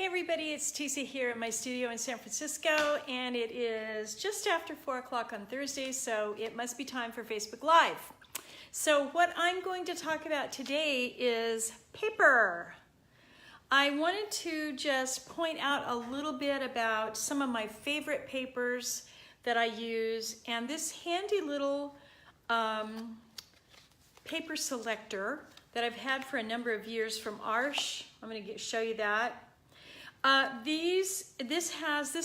Hey everybody, it's Tisa here at my studio in San Francisco, and it is just after 4 o'clock on Thursday, so it must be time for Facebook Live. So what I'm going to talk about today is paper. I wanted to just point out a little bit about some of my favorite papers that I use, and this handy little paper selector that I've had for a number of years from Arsh. I'm going to show you that. This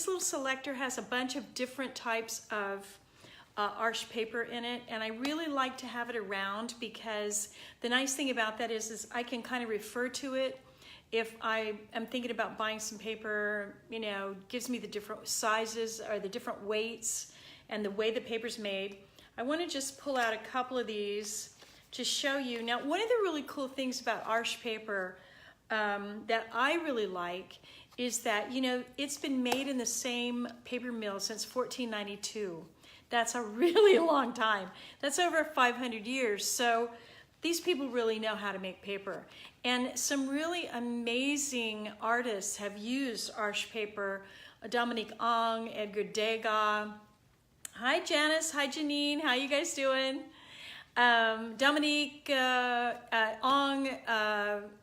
little selector has a bunch of different types of Arsh paper in it, and I really like to have it around because the nice thing about that is I can kind of refer to it if I am thinking about buying some paper. You know, gives me the different sizes or the different weights and the way the paper's made. I want to just pull out a couple of these to show you. Now, one of the really cool things about Arsh paper that I really like is that, you know, it's been made in the same paper mill since 1492. That's a really long time. That's over 500 years. So these people really know how to make paper. And some really amazing artists have used Arsh paper. Dominique Ong, Edgar Degas. Hi Janice, hi Janine, how you guys doing? Dominique Ong,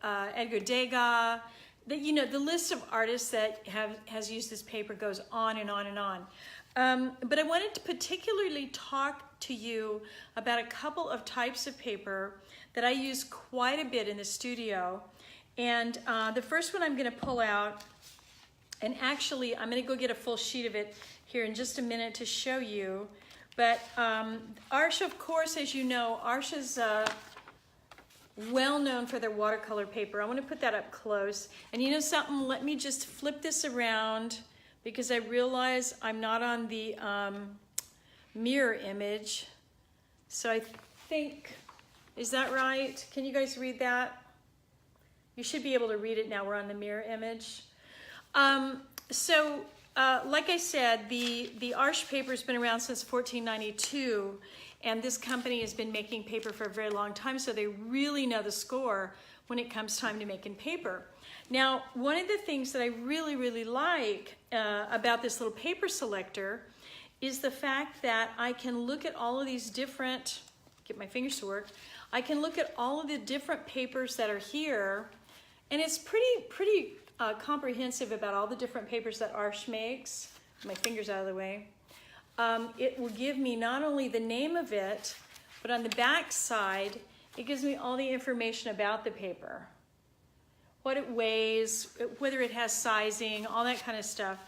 Edgar Degas. The list of artists that has used this paper goes on and on and on. But I wanted to particularly talk to you about a couple of types of paper that I use quite a bit in the studio. And the first one I'm going to pull out, and actually I'm going to go get a full sheet of it here in just a minute to show you. But Arsh, of course, as you know, Arsh is well known for their watercolor paper. I want to put that up close. And you know something? Let me just flip this around because I realize I'm not on the mirror image. So I think, is that right? Can you guys read that? You should be able to read it now. We're on the mirror image. Like I said, the Arsh paper has been around since 1492, and this company has been making paper for a very long time, so they really know the score when it comes time to making paper. Now, one of the things that I really, really like about this little paper selector is the fact that I can look at all of these different, get my fingers to work, I can look at all of the different papers that are here, and it's pretty comprehensive about all the different papers that Arsh makes. My fingers out of the way. It will give me not only the name of it, but on the back side, it gives me all the information about the paper. What it weighs, whether it has sizing, all that kind of stuff.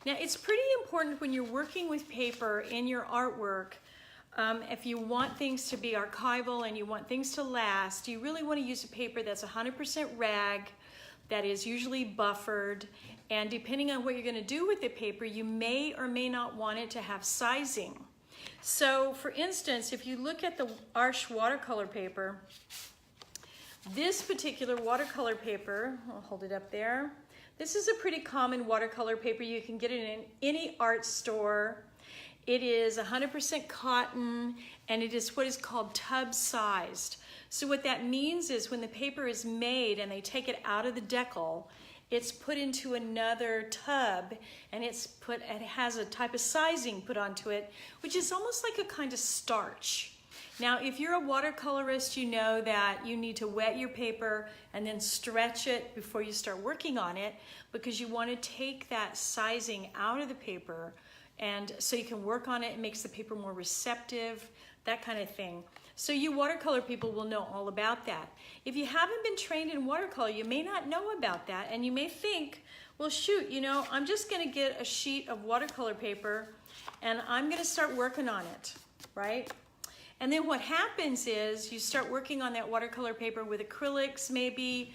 Now, it's pretty important when you're working with paper in your artwork, if you want things to be archival and you want things to last, you really want to use a paper that's 100% rag, that is usually buffered, and depending on what you're going to do with the paper, you may or may not want it to have sizing. So for instance, if you look at the Arsh watercolor paper, this particular watercolor paper, I'll hold it up there, this is a pretty common watercolor paper. You can get it in any art store. It is 100% cotton, and it is what is called tub sized. So what that means is when the paper is made and they take it out of the deckle, it's put into another tub, and it has a type of sizing put onto it, which is almost like a kind of starch. Now, if you're a watercolorist, you know that you need to wet your paper and then stretch it before you start working on it, because you want to take that sizing out of the paper, and so you can work on it. It makes the paper more receptive, that kind of thing. So you watercolor people will know all about that. If you haven't been trained in watercolor, you may not know about that, and you may think, well, shoot, you know, I'm just going to get a sheet of watercolor paper and I'm going to start working on it, right? And then what happens is you start working on that watercolor paper with acrylics, maybe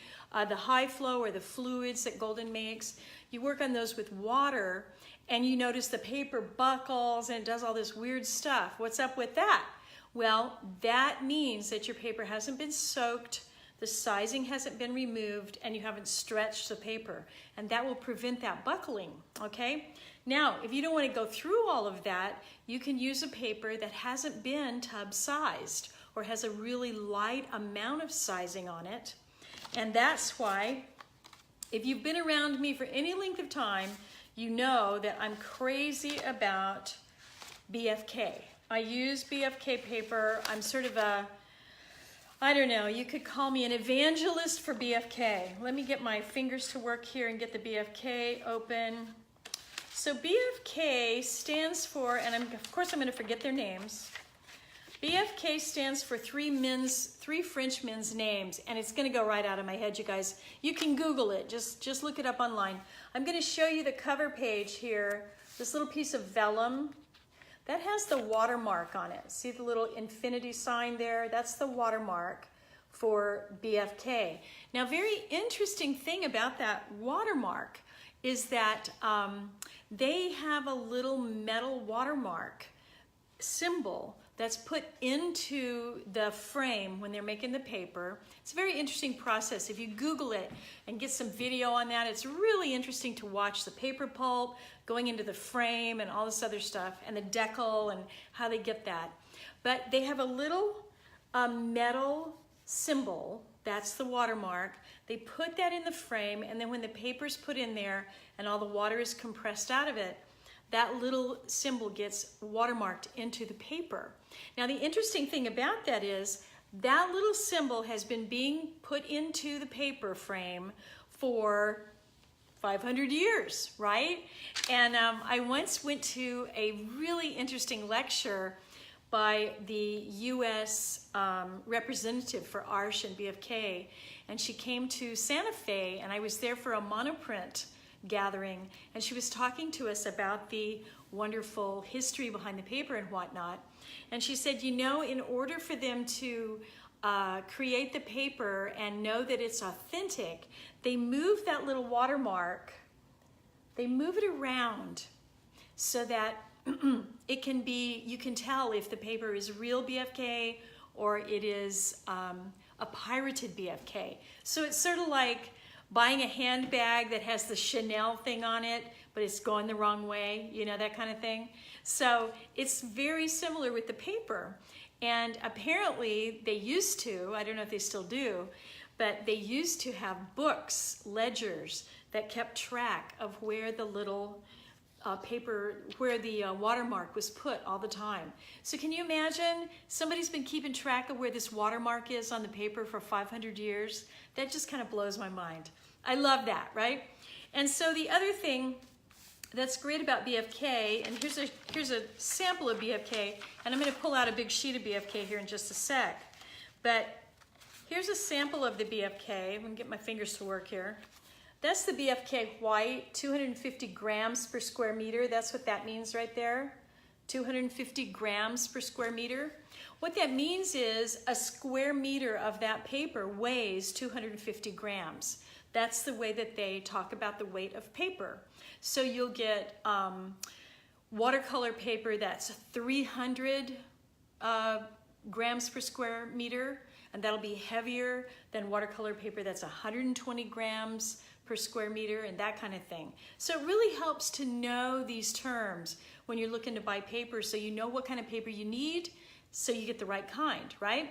the high flow or the fluids that Golden makes. You work on those with water, and you notice the paper buckles and it does all this weird stuff. What's up with that? Well, that means that your paper hasn't been soaked, the sizing hasn't been removed, and you haven't stretched the paper. And that will prevent that buckling, okay? Now, if you don't want to go through all of that, you can use a paper that hasn't been tub sized or has a really light amount of sizing on it. And that's why if you've been around me for any length of time, you know that I'm crazy about BFK. I use BFK paper. I'm sort of a, I don't know, you could call me an evangelist for BFK. Let me get my fingers to work here and get the BFK open. So BFK stands for, and of course I'm going to forget their names. BFK stands for three French men's names, and it's going to go right out of my head, you guys. You can Google it. Just look it up online. I'm going to show you the cover page here. This little piece of vellum. That has the watermark on it. See the little infinity sign there? That's the watermark for BFK. Now, very interesting thing about that watermark is that they have a little metal watermark symbol that's put into the frame when they're making the paper. It's a very interesting process. If you Google it and get some video on that, it's really interesting to watch the paper pulp going into the frame and all this other stuff, and the deckle and how they get that. But they have a little metal symbol, that's the watermark. They put that in the frame, and then when the paper's put in there and all the water is compressed out of it, that little symbol gets watermarked into the paper. Now, the interesting thing about that is that little symbol has been being put into the paper frame for 500 years, right? And I once went to a really interesting lecture by the U.S. Representative for ARSH and BFK, and she came to Santa Fe, and I was there for a monoprint gathering, and she was talking to us about the wonderful history behind the paper and whatnot. And she said, you know, in order for them to create the paper and know that it's authentic, they move that little watermark, they move it around so that it can be, you can tell if the paper is real BFK or it is a pirated BFK. So it's sort of like buying a handbag that has the Chanel thing on it, but it's going the wrong way, you know, that kind of thing. So it's very similar with the paper. And apparently they used to, I don't know if they still do, but they used to have books, ledgers, that kept track of where the little paper, where the watermark was put all the time. So can you imagine somebody's been keeping track of where this watermark is on the paper for 500 years? That just kind of blows my mind. I love that, right? And so the other thing that's great about BFK, and here's a sample of BFK, and I'm going to pull out a big sheet of BFK here in just a sec. But here's a sample of the BFK. I'm going to get my fingers to work here. That's the BFK white, 250 grams per square meter. That's what that means right there, 250 grams per square meter. What that means is a square meter of that paper weighs 250 grams. That's the way that they talk about the weight of paper. So you'll get watercolor paper that's 300 grams per square meter, and that'll be heavier than watercolor paper that's 120 grams per square meter and that kind of thing. So it really helps to know these terms when you're looking to buy paper, so you know what kind of paper you need, so you get the right kind, right?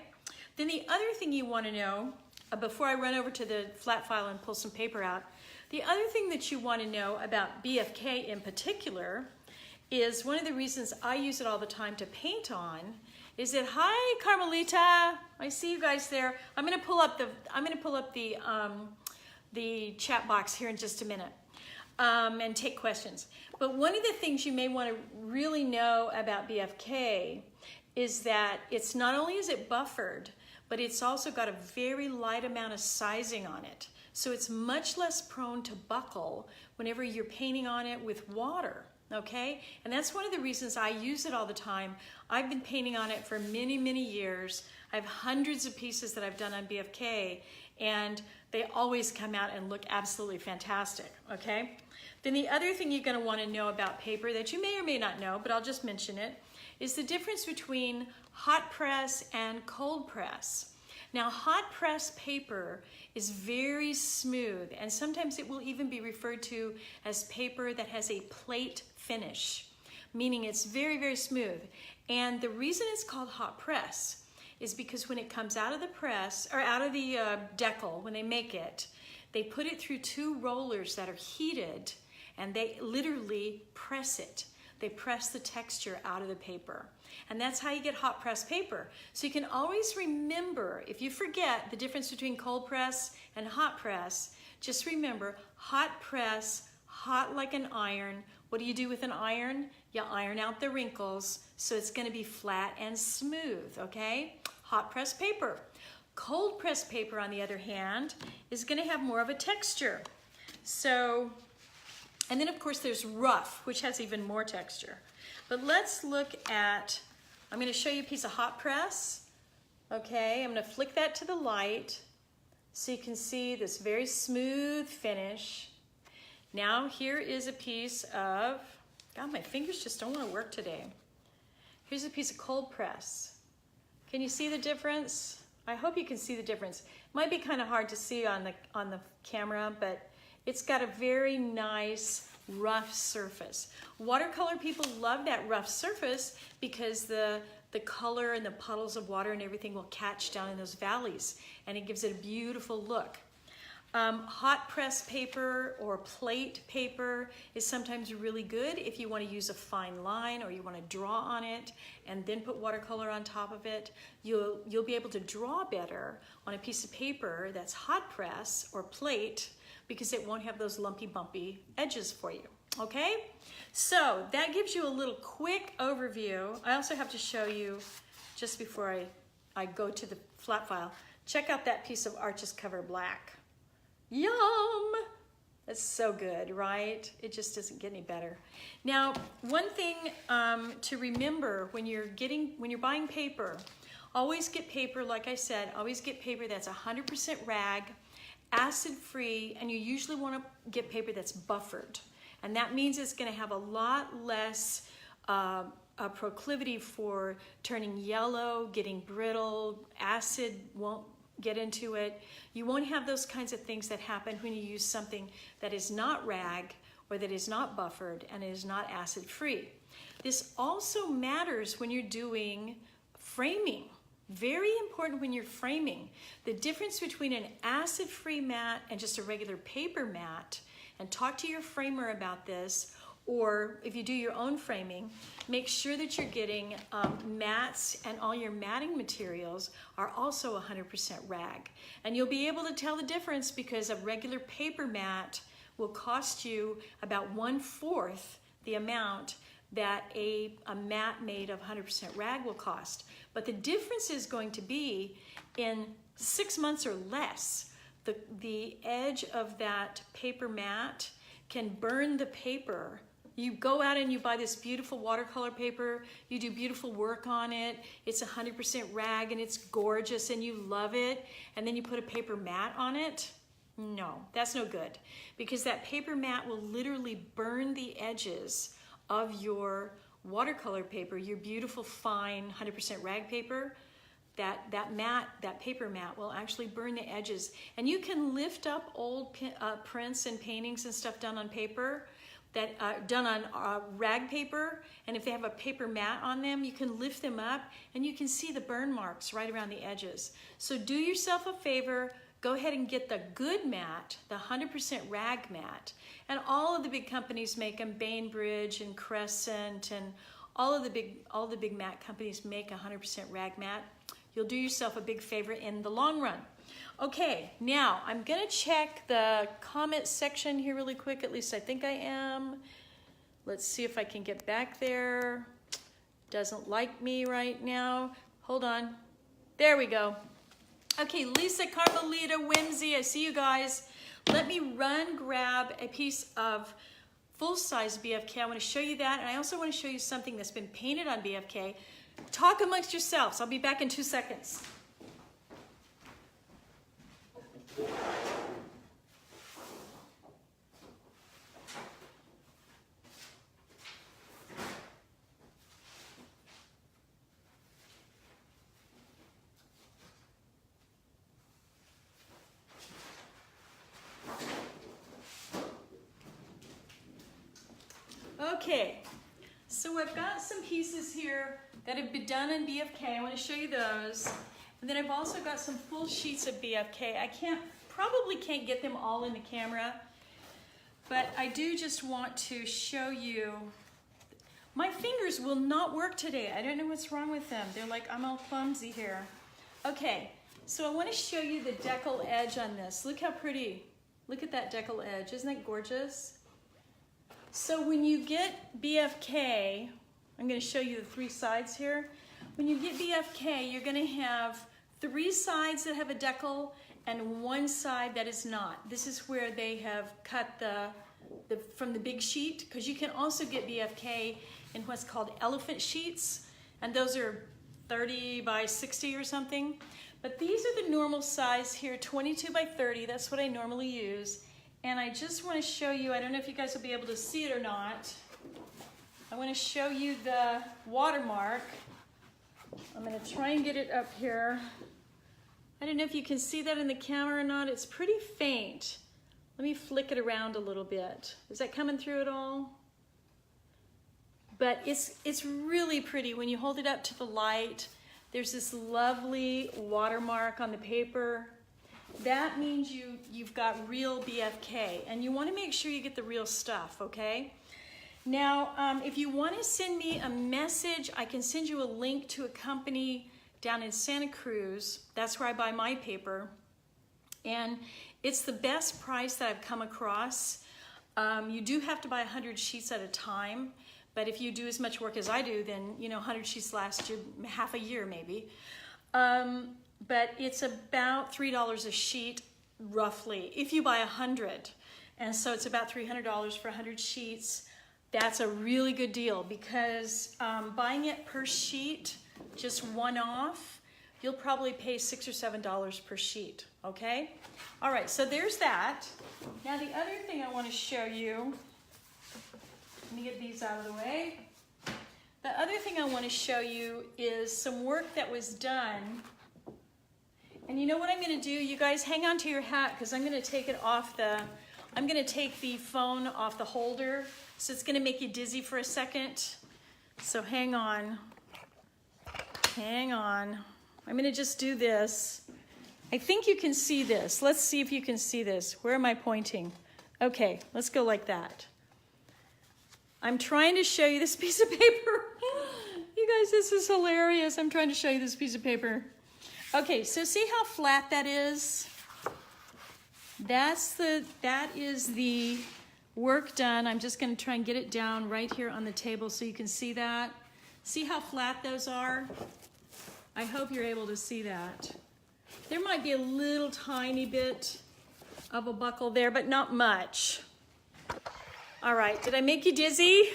Then the other thing you want to know, before I run over to the flat file and pull some paper out, the other thing that you want to know about BFK in particular is one of the reasons I use it all the time to paint on is that, hi Carmelita, I see you guys there. I'm going to pull up the chat box here in just a minute and take questions. But one of the things you may want to really know about BFK is that it's not only is it buffered, but it's also got a very light amount of sizing on it. So it's much less prone to buckle whenever you're painting on it with water, okay? And that's one of the reasons I use it all the time. I've been painting on it for many, many years. I have hundreds of pieces that I've done on BFK, and they always come out and look absolutely fantastic, okay? Then the other thing you're gonna wanna know about paper that you may or may not know, but I'll just mention it, is the difference between hot press and cold press. Now, hot press paper is very smooth, and sometimes it will even be referred to as paper that has a plate finish, meaning it's very, very smooth. And the reason it's called hot press is because when it comes out of the press, or out of the deckle, when they make it, They put it through 2 rollers that are heated, and they literally press it. They press the texture out of the paper. And that's how you get hot press paper. So you can always remember, if you forget the difference between cold press and hot press, just remember, hot press, hot like an iron. What do you do with an iron? You iron out the wrinkles, so it's gonna be flat and smooth, okay? Hot press paper. Cold press paper, on the other hand, is gonna have more of a texture. So, and then of course there's rough, which has even more texture. But let's look at, I'm gonna show you a piece of hot press. Okay, I'm gonna flick that to the light so you can see this very smooth finish. Now here is a piece of, God, my fingers just don't wanna work today. Here's a piece of cold press. Can you see the difference? I hope you can see the difference. It might be kind of hard to see on the camera, but it's got a very nice rough surface. Watercolor people love that rough surface because the color and the puddles of water and everything will catch down in those valleys, and it gives it a beautiful look. Hot press paper or plate paper is sometimes really good if you want to use a fine line or you want to draw on it and then put watercolor on top of it. You'll be able to draw better on a piece of paper that's hot press or plate because it won't have those lumpy bumpy edges for you. Okay, so that gives you a little quick overview. I also have to show you, just before I go to the flat file, check out that piece of Arches Cover Black. Yum! That's so good, right? It just doesn't get any better. Now, one thing to remember when you're buying paper, always get paper, like I said, always get paper that's 100% rag, acid-free, and you usually want to get paper that's buffered. And that means it's going to have a lot less a proclivity for turning yellow, getting brittle, acid won't get into it. You won't have those kinds of things that happen when you use something that is not rag or that is not buffered and is not acid-free. This also matters when you're doing framing. Very important when you're framing. The difference between an acid-free mat and just a regular paper mat, and talk to your framer about this, or if you do your own framing, make sure that you're getting mats, and all your matting materials are also 100% rag. And you'll be able to tell the difference because a regular paper mat will cost you about 1/4 the amount that a mat made of 100% rag will cost. But the difference is going to be in 6 months or less. The edge of that paper mat can burn the paper. You go out and you buy this beautiful watercolor paper, you do beautiful work on it, it's 100% rag and it's gorgeous and you love it, and then you put a paper mat on it. No, that's no good, because that paper mat will literally burn the edges of your watercolor paper, your beautiful fine 100% rag paper. That paper mat will actually burn the edges. And you can lift up old prints and paintings and stuff done on paper, that are done on rag paper, and if they have a paper mat on them, you can lift them up and you can see the burn marks right around the edges. So do yourself a favor, go ahead and get the good mat, the 100% rag mat. And all of the big companies make them, Bainbridge and Crescent, and all the big mat companies make a 100% rag mat. You'll do yourself a big favor in the long run. Okay, now I'm gonna check the comment section here really quick, at least I think I am. Let's see if I can get back there. Doesn't like me right now. Hold on, there we go. Okay, Lisa, Carmelita, Whimsy, I see you guys. Let me grab a piece of full-size BFK. I wanna show you that, and I also wanna show you something that's been painted on BFK. Talk amongst yourselves. I'll be back in 2 seconds. Okay, so I've got some pieces here that have been done in BFK. I want to show you those. And then I've also got some full sheets of BFK. I can't probably can't get them all in the camera, but I do just want to show you. My fingers will not work today. I don't know what's wrong with them. They're like, I'm all clumsy here. Okay, so I want to show you the Deckle Edge on this. Look how pretty. Look at that Deckle Edge. Isn't that gorgeous? So when you get BFK, I'm going to show you the 3 sides here. When you get BFK, you're going to have 3 sides that have a deckle and 1 side that is not. This is where they have cut from the big sheet, because you can also get BFK in what's called elephant sheets, and those are 30 by 60 or something. But these are the normal size here, 22 by 30. That's what I normally use. And I just want to show you, I don't know if you guys will be able to see it or not. I want to show you the watermark. I'm going to try and get it up here. I don't know if you can see that in the camera or not. It's pretty faint. Let me flick it around a little bit. Is that coming through at all? But it's really pretty. When you hold it up to the light, there's this lovely watermark on the paper. That means you've got real BFK, and you want to make sure you get the real stuff, okay? Now, if you want to send me a message, I can send you a link to a company down in Santa Cruz. That's where I buy my paper. And it's the best price that I've come across. You do have to buy 100 sheets at a time. But if you do as much work as I do, then 100 sheets last you half a year maybe. But it's about $3 a sheet, roughly, if you buy 100. And so it's about $300 for 100 sheets. That's a really good deal, because buying it per sheet, just one off, you'll probably pay $6 or $7 per sheet, okay? All right, so there's that. Now the other thing I want to show you, let me get these out of the way. The other thing I want to show you is some work that was done. And you know what I'm going to do? You guys hang on to your hat, because I'm going to take it off I'm going to take the phone off the holder. So it's going to make you dizzy for a second. So hang on. Hang on. I'm going to just do this. I think you can see this. Let's see if you can see this. Where am I pointing? Okay, let's go like that. I'm trying to show you this piece of paper. You guys, this is hilarious. I'm trying to show you this piece of paper. Okay, so see how flat that is? That is the work done. I'm just going to try and get it down right here on the table so you can see that. See how flat those are? I hope you're able to see that. There might be a little tiny bit of a buckle there, but not much. All right, did I make you dizzy?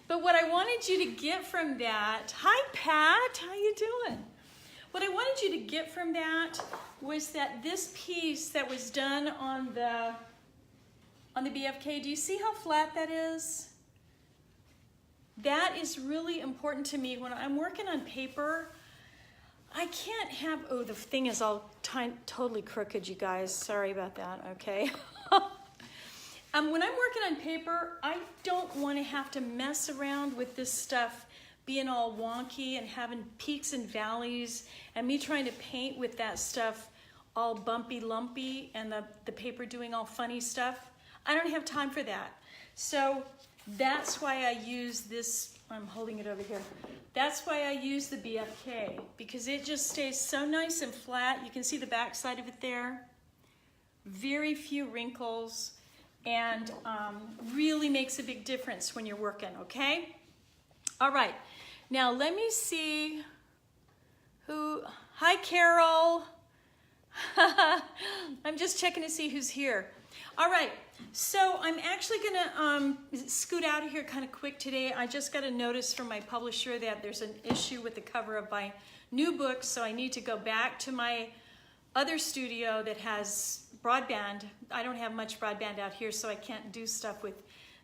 But what I wanted you to get from that, hi Pat, how you doing? What I wanted you to get from that was that this piece that was done on the BFK, do you see how flat that is? That is really important to me. When I'm working on paper, I can't have, oh, the thing is all totally crooked, you guys. Sorry about that, okay? When I'm working on paper, I don't want to have to mess around with this stuff being all wonky and having peaks and valleys, and me trying to paint with that stuff all bumpy, lumpy, and the paper doing all funny stuff. I don't have time for that. So that's why I use this, I'm holding it over here. That's why I use the BFK, because it just stays so nice and flat. You can see the back side of it there. Very few wrinkles, and really makes a big difference when you're working, okay? All right, now let me see who, hi Carol. I'm just checking to see who's here. All right, so I'm actually gonna scoot out of here kind of quick today. I just got a notice from my publisher that there's an issue with the cover of my new book, so I need to go back to my other studio that has broadband. I don't have much broadband out here, so I can't do stuff with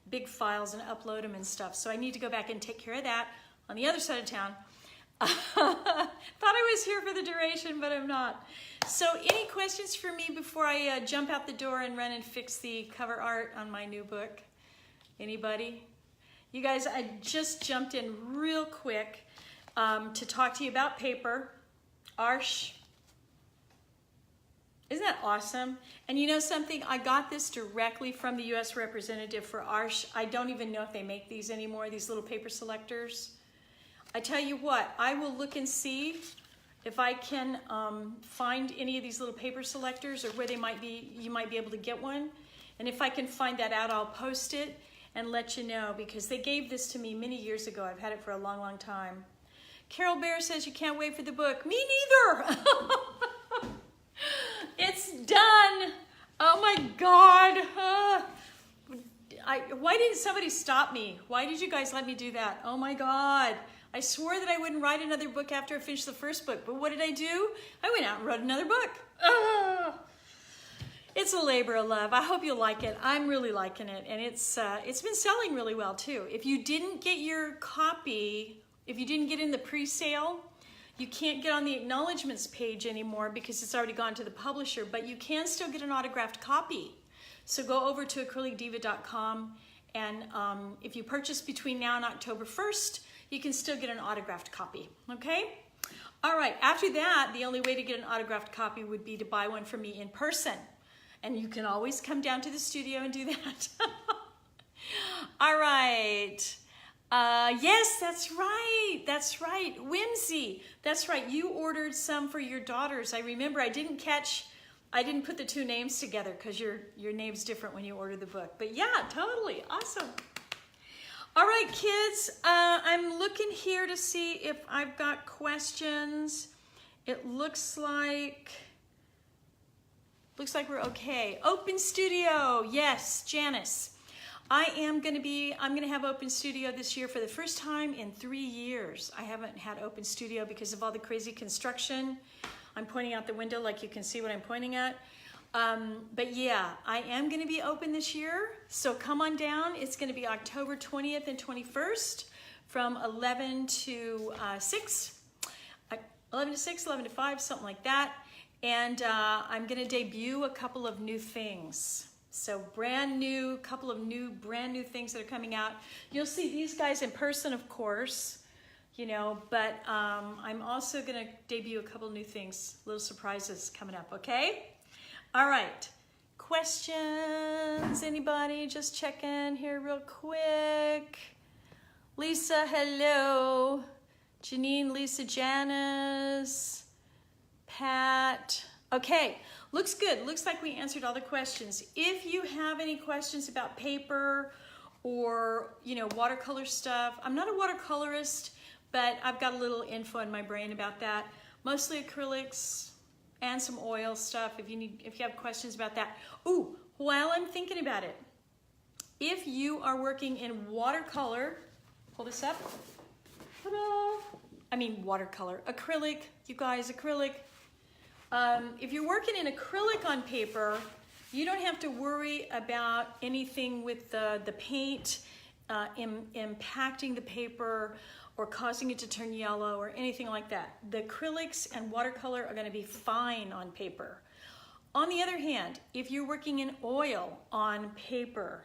big files and upload them and stuff. So I need to go back and take care of that on the other side of town. Thought I was here for the duration, but I'm not. So any questions for me before I jump out the door and run and fix the cover art on my new book? Anybody? You guys, I just jumped in real quick to talk to you about paper. Arsh, Isn't that awesome? And you know something? I got this directly from the U.S. representative for ARSH. I don't even know if they make these anymore, these little paper selectors. I tell you what, I will look and see if I can find any of these little paper selectors or where they might be, you might be able to get one. And if I can find that out, I'll post it and let you know, because they gave this to me many years ago. I've had it for a long, long time. Carol Bear says you can't wait for the book. Me neither. It's done. Oh my God. Why didn't somebody stop me? Why did you guys let me do that? Oh my God. I swore that I wouldn't write another book after I finished the first book, but what did I do? I went out and wrote another book. It's a labor of love. I hope you'll like it. I'm really liking it, and it's been selling really well too. If you didn't get your copy, if you didn't get in the pre-sale, you can't get on the acknowledgements page anymore because it's already gone to the publisher, but you can still get an autographed copy. So go over to acrylicdiva.com, and if you purchase between now and October 1st, you can still get an autographed copy, okay? All right, after that, the only way to get an autographed copy would be to buy one from me in person. And you can always come down to the studio and do that. All right. Yes, that's right. That's right. Whimsy. That's right. You ordered some for your daughters. I remember I didn't put the two names together because your name's different when you order the book. But yeah, totally. Awesome. All right, kids, I'm looking here to see if I've got questions. It looks like we're okay. Open Studio, yes, Janice. I'm gonna have Open Studio this year for the first time in 3 years. I haven't had Open Studio because of all the crazy construction. I'm pointing out the window like you can see what I'm pointing at. But yeah, I am gonna be open this year, so come on down. It's gonna be October 20th and 21st from 11 to 6, 11 to 6, 11 to 5, something like that. And I'm gonna debut a couple of new things. So brand new things that are coming out. You'll see these guys in person, of course, you know, but I'm also gonna debut a couple of new things, little surprises coming up, okay? All right, questions, anybody? Just check in here real quick. Lisa, hello. Janine, Lisa, Janice, Pat. Okay, looks good. Looks like we answered all the questions. If you have any questions about paper or, you know, watercolor stuff, I'm not a watercolorist, but I've got a little info in my brain about that. Mostly acrylics and some oil stuff if you have questions about that. Ooh, while I'm thinking about it, if you are working in watercolor, pull this up. Ta-da! I mean watercolor, acrylic, you guys, acrylic. If you're working in acrylic on paper, you don't have to worry about anything with the paint impacting the paper or causing it to turn yellow or anything like that. The acrylics and watercolor are gonna be fine on paper. On the other hand, if you're working in oil on paper,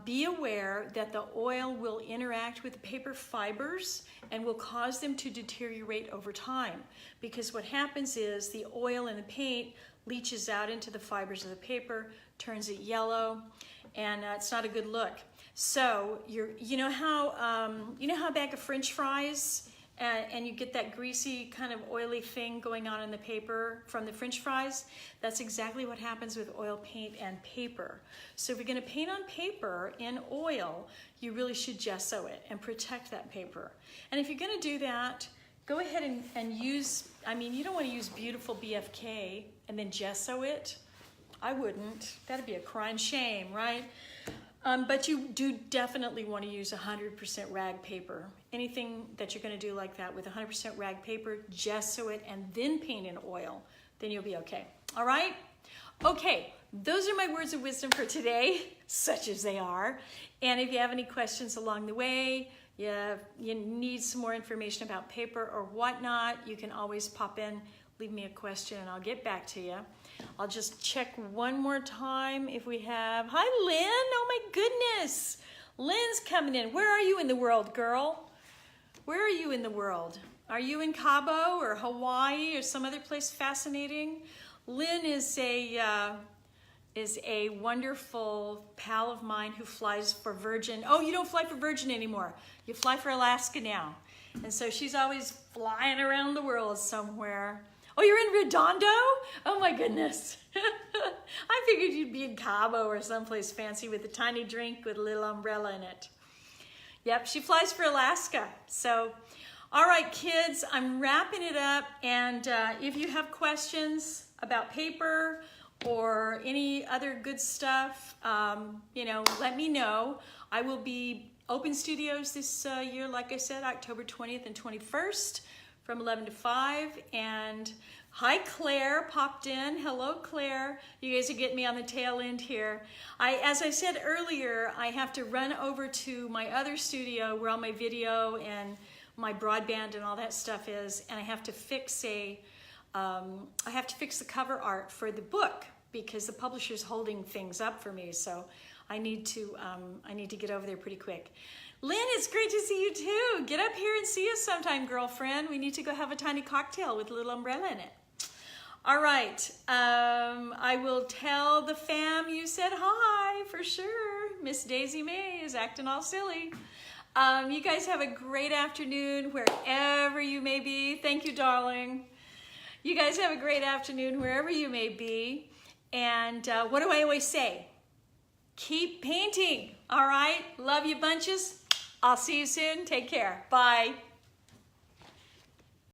be aware that the oil will interact with the paper fibers and will cause them to deteriorate over time. Because what happens is the oil in the paint leaches out into the fibers of the paper, turns it yellow, and it's not a good look. So you know how a bag of French fries and you get that greasy kind of oily thing going on in the paper from the French fries? That's exactly what happens with oil paint and paper. So if you're going to paint on paper in oil, you really should gesso it and protect that paper. And if you're going to do that, go ahead and use, I mean, you don't want to use beautiful BFK and then gesso it. I wouldn't. That'd be a crime shame, right? But you do definitely want to use 100% rag paper. Anything that you're going to do like that with 100% rag paper, gesso it, and then paint in oil, then you'll be okay. All right? Okay, those are my words of wisdom for today, such as they are. And if you have any questions along the way, you need some more information about paper or whatnot, you can always pop in, leave me a question, and I'll get back to you. I'll just check one more time if we have. Hi, Lynn. Oh, my goodness. Lynn's coming in. Where are you in the world, girl? Where are you in the world? Are you in Cabo or Hawaii or some other place fascinating? Lynn is a wonderful pal of mine who flies for Virgin. Oh, you don't fly for Virgin anymore. You fly for Alaska now. And so she's always flying around the world somewhere. Oh, you're in Redondo? Oh my goodness. I figured you'd be in Cabo or someplace fancy with a tiny drink with a little umbrella in it. Yep, she flies for Alaska. So, all right, kids, I'm wrapping it up. And if you have questions about paper or any other good stuff, you know, let me know. I will be open studios this year, like I said, October 20th and 21st from 11 to 5. And hi, Claire popped in. Hello, Claire. You guys are getting me on the tail end here. As I said earlier, I have to run over to my other studio where all my video and my broadband and all that stuff is, and I have to fix the cover art for the book because the publisher's holding things up for me. So I need to get over there pretty quick. Lynn, it's great to see you too. Get up here and see us sometime, girlfriend. We need to go have a tiny cocktail with a little umbrella in it. All right, I will tell the fam you said hi for sure. Miss Daisy May is acting all silly. You guys have a great afternoon wherever you may be. Thank you, darling. You guys have a great afternoon wherever you may be. And what do I always say? Keep painting, all right? Love you bunches. I'll see you soon. Take care. Bye.